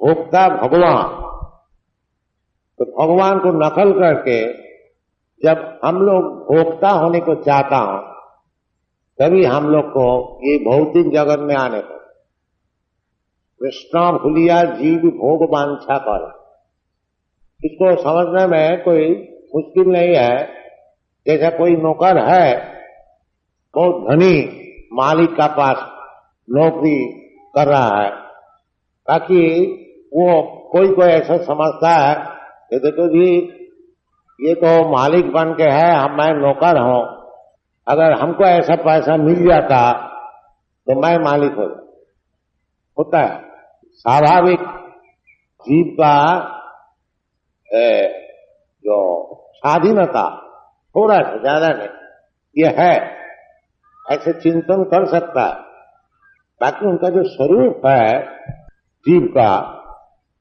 भोक्ता भगवान। तो भगवान को नकल करके जब हम लोग भोक्ता होने को चाहता हूं, तभी हम लोग को ये भौतिक जगत में आने पर कृष्णा भूलिया जीव भोग वांछा कर। इसको समझने में कोई मुश्किल नहीं है। जैसा कोई नौकर है, बहुत धनी मालिक का पास नौकरी कर रहा है, ताकि वो कोई ऐसा समझता है कि देखो जी, ये तो मालिक बन के है, मैं नौकर हूं, अगर हमको ऐसा पैसा मिल जाता तो मैं मालिक होता है। स्वाभाविक जीव का जो स्वाधीनता थोड़ा सा ज्यादा नहीं ये है, ऐसे चिंतन कर सकता है। बाकी उनका जो स्वरूप है जीव का,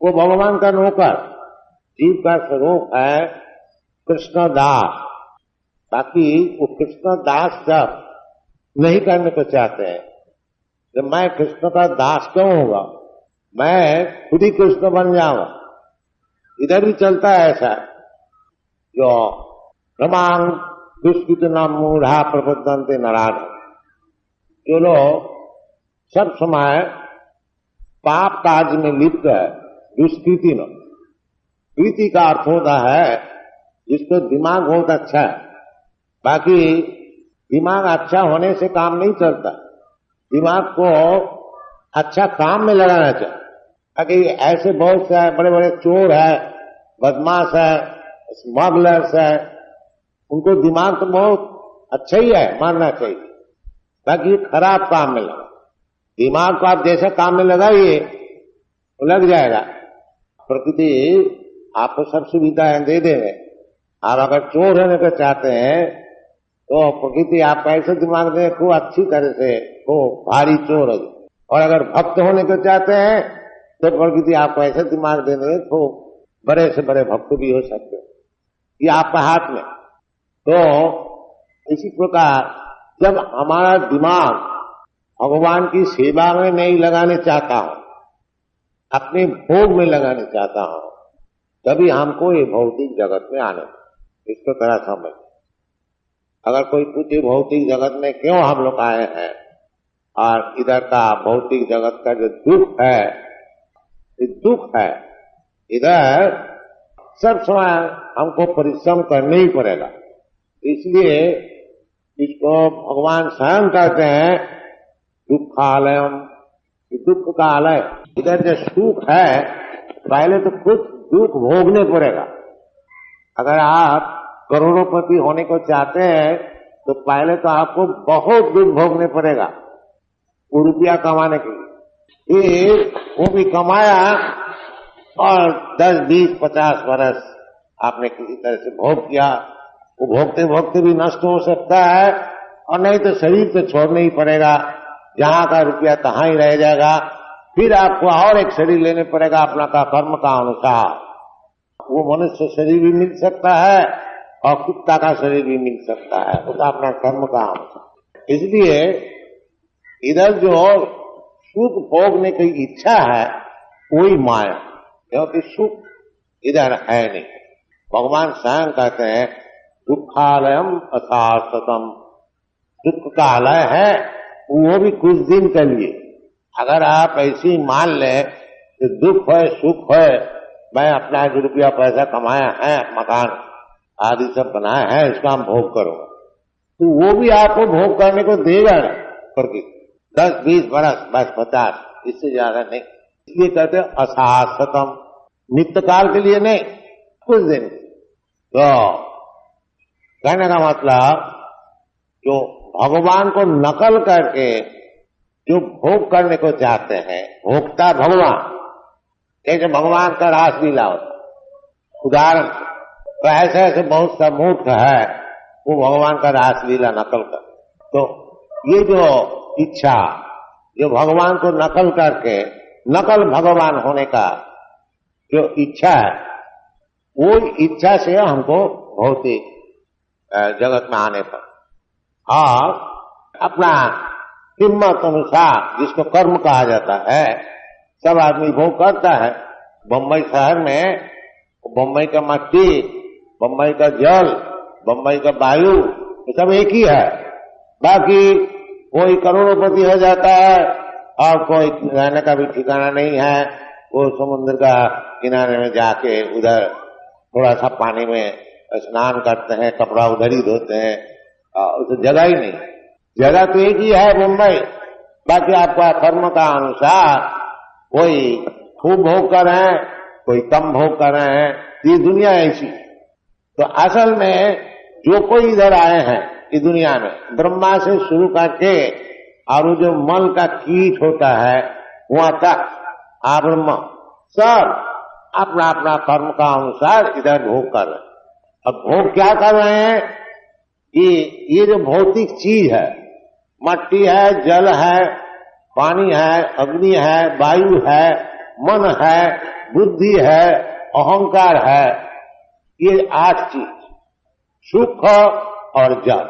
वो भगवान का नौकर। जीव का स्वरूप है कृष्ण दास। बाकी वो कृष्ण दास जब नहीं करने को चाहते हैं, जब मैं कृष्ण का दास क्यों होगा, मैं खुद ही कृष्ण बन जाऊंगा। इधर भी चलता है ऐसा, जो रमांग दुष्कृत नाम मूढ़ा प्रबुद्धंते नारायण। जो लोग सब समय पाप कार्य में लिप्त है, दुष्कृति न। कृति का अर्थ होता है जिसको दिमाग बहुत अच्छा है। बाकी दिमाग अच्छा होने से काम नहीं चलता, दिमाग को अच्छा काम में लगाना चाहिए। ताकि ऐसे बहुत से बड़े बड़े चोर है, बदमाश है, स्मगलर्स है, उनको दिमाग तो बहुत अच्छा ही है, मानना चाहिए। बाकी खराब काम में लगा। दिमाग को आप जैसा काम में लगाइए तो लग जाएगा। प्रकृति आपको सब सुविधाएं दे देंगे। आप अगर चोर होने को चाहते हैं तो प्रकृति आपका ऐसे दिमाग दे खूब अच्छी तरह से खूब भारी चोर हो। और अगर भक्त होने को चाहते हैं तो प्रकृति आपको ऐसे दिमाग देने खूब बड़े से बड़े भक्त भी हो सकते हैं। ये आपका हाथ में। तो इसी प्रकार जब हमारा दिमाग भगवान की सेवा में नहीं लगाने चाहता हूं, अपने भोग में लगाने चाहता हूं, तभी हमको ये भौतिक जगत में आने। इसको तरह समझ। अगर कोई पूछे भौतिक जगत में क्यों हम लोग आए हैं, और इधर का भौतिक जगत का जो दुख है, ये दुख है, इधर सब समय हमको परिश्रम करना ही पड़ेगा। इसलिए इसको भगवान स्वयं कहते हैं दुखालयम, दुख का आलय। इधर जो सुख है, पहले तो कुछ दुख भोगने पड़ेगा। अगर आप करोड़पति होने को चाहते हैं तो पहले तो आपको बहुत दुख भोगने पड़ेगा वो रुपया कमाने के लिए। फिर वो भी कमाया और 10, 20, 50 वर्ष आपने किसी तरह से भोग किया, वो भोगते भोगते भी नष्ट हो सकता है, और नहीं तो शरीर तो छोड़ना ही पड़ेगा। जहां का रुपया तहां ही रह जाएगा। फिर आपको और एक शरीर लेने पड़ेगा अपना का कर्म का अनुसार। वो मनुष्य शरीर भी मिल सकता है और कुत्ता का शरीर भी मिल सकता है, वो तो अपना कर्म का अनुसार। इसलिए इधर जो सुख भोगने की इच्छा है वही माया, क्योंकि सुख इधर है नहीं। भगवान स्वयं कहते हैं दुखालयम अशाश्वतम, दुख का आलय है, वो भी कुछ दिन के लिए। अगर आप ऐसे ही मान लें कि दुख है सुख है, मैं अपना जो रुपया पैसा कमाया है, मकान आदि सब बनाया है, इसका हम भोग करूंगा, तो वो भी आपको भोग करने को देगा ना। करके 10, 20 बरस, बस 50, इससे ज्यादा नहीं। इसलिए कहते हैं अशाश्वतम, नित्य काल के लिए नहीं, कुछ दिन। तो कहने का मतलब जो भगवान को नकल करके जो भोग करने को चाहते हैं, भोक्ता भगवान, जैसे भगवान का रासलीला होता उदाहरण, तो ऐसे ऐसे बहुत सा मूर्ख है वो भगवान का रासलीला नकल कर। तो ये जो इच्छा, जो भगवान को नकल करके नकल भगवान होने का जो इच्छा है, वो इच्छा से हमको भौतिक जगत में आने पर, और अपना हिम्मत अनुसार, जिसको कर्म कहा जाता है, सब आदमी भोग करता है। बम्बई शहर में बम्बई का मिट्टी, बम्बई का जल, बम्बई का वायु, ये सब एक ही है। बाकी कोई करोड़पति हो जाता है और कोई रहने का भी ठिकाना नहीं है, वो समुद्र का किनारे में जाके उधर थोड़ा सा पानी में स्नान करते हैं, कपड़ा उधर ही धोते हैं, उसे जगह ही नहीं। जगह तो एक ही है मुंबई, बाकी आपका कर्म का अनुसार कोई खूब भोग कर रहे हैं, कोई कम भोग कर रहे हैं, ये दुनिया ऐसी। तो असल में जो कोई इधर आए हैं इस दुनिया में, ब्रह्मा से शुरू करके और वो जो मल का कीट होता है वहां तक आप ब्रह्मा सब अपना अपना कर्म का अनुसार इधर भोग कर रहे हैं। अब भोग क्या कर रहे हैं कि ये जो भौतिक चीज है, मट्टी है, जल है, पानी है, अग्नि है, वायु है, मन है, बुद्धि है, अहंकार है, ये 8 चीज, सुख और जल।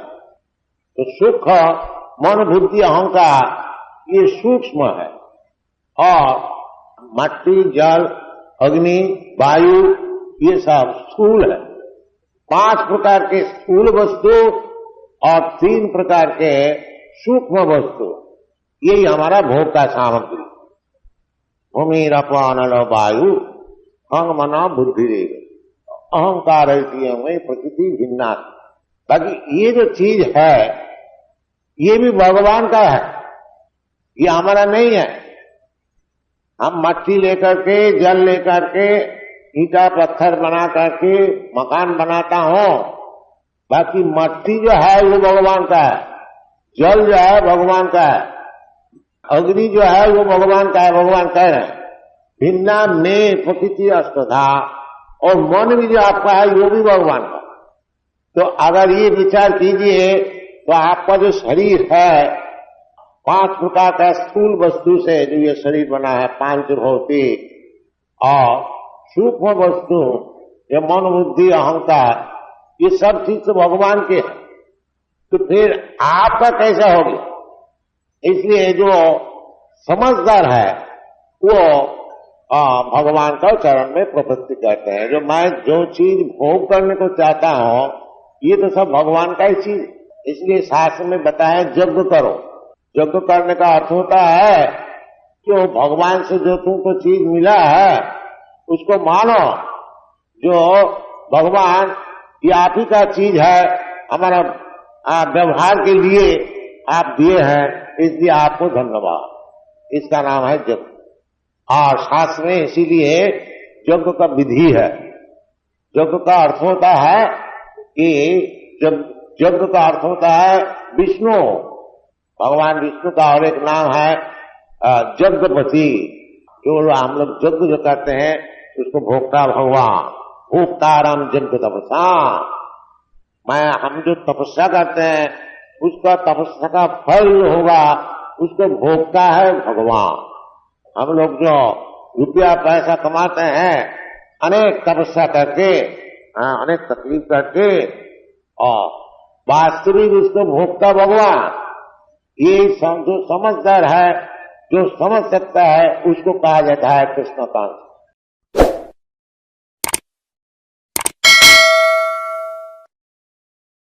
तो सुख, मन, बुद्धि, अहंकार ये सूक्ष्म है और मट्टी, जल, अग्नि, वायु ये सब स्थूल है। 5 प्रकार के स्थूल वस्तु और 3 प्रकार के सूक्ष्म वस्तु, यही हमारा भोग का सामग्री। भूमि रपान वायु अंग मना बुद्धि रेग अहंकार ऐसी हमें प्रकृति भिन्ना। बाकी ये जो चीज है ये भी भगवान का है, ये हमारा नहीं है। हम मट्टी लेकर के, जल लेकर के, ईटा पत्थर बना करके मकान बनाता हूं, बाकी मट्टी जो है वो भगवान का है, जल जो है भगवान का है, अग्नि जो है वो भगवान का है। भगवान कह रहे हैं भिन्ना में प्रकृति अष्टधा, और मन भी जो आपका है वो भी भगवान का। तो अगर ये विचार कीजिए तो आपका जो शरीर है 5 प्रकार का स्थूल वस्तु से जो ये शरीर बना है, 5 भौतिक और सूक्ष्म वस्तु, ये मन, बुद्धि, अहंकार, ये सब चीज तो भगवान के है। तो फिर आपका कैसा हो गया? इसलिए जो समझदार है वो भगवान का चरण में प्रपत्ति करते हैं। जो मैं जो चीज भोग करने को चाहता हूं ये तो सब भगवान का ही चीज। इसलिए शास्त्र में बताया यज्ञ करो। यज्ञ करने का अर्थ होता है कि वो भगवान से जो तुमको चीज मिला है उसको मानो, जो भगवान ये आप ही का चीज है, हमारा व्यवहार के लिए आप दिए हैं, इसलिए आपको धन्यवाद। इसका नाम है यज्ञ। और शास्त्र में इसीलिए यज्ञ का विधि है। यज्ञ का अर्थ होता है कि जब यज्ञ का अर्थ होता है विष्णु, भगवान विष्णु का और एक नाम है यज्ञपति। जो हम लोग यज्ञ जो करते हैं उसको भोक्ता भगवान, भोक्ताराम यज्ञ तपसा। हम जो तपस्या करते हैं उसका तपस्या का फल होगा, उसको भोगता है भगवान। हम लोग जो रुपया पैसा कमाते हैं अनेक तपस्या करके, अनेक तकलीफ करके, और वास्तविक उसको भोगता भगवान। ये जो समझदार है, जो समझ सकता है, उसको कहा जाता है कृष्णकांत।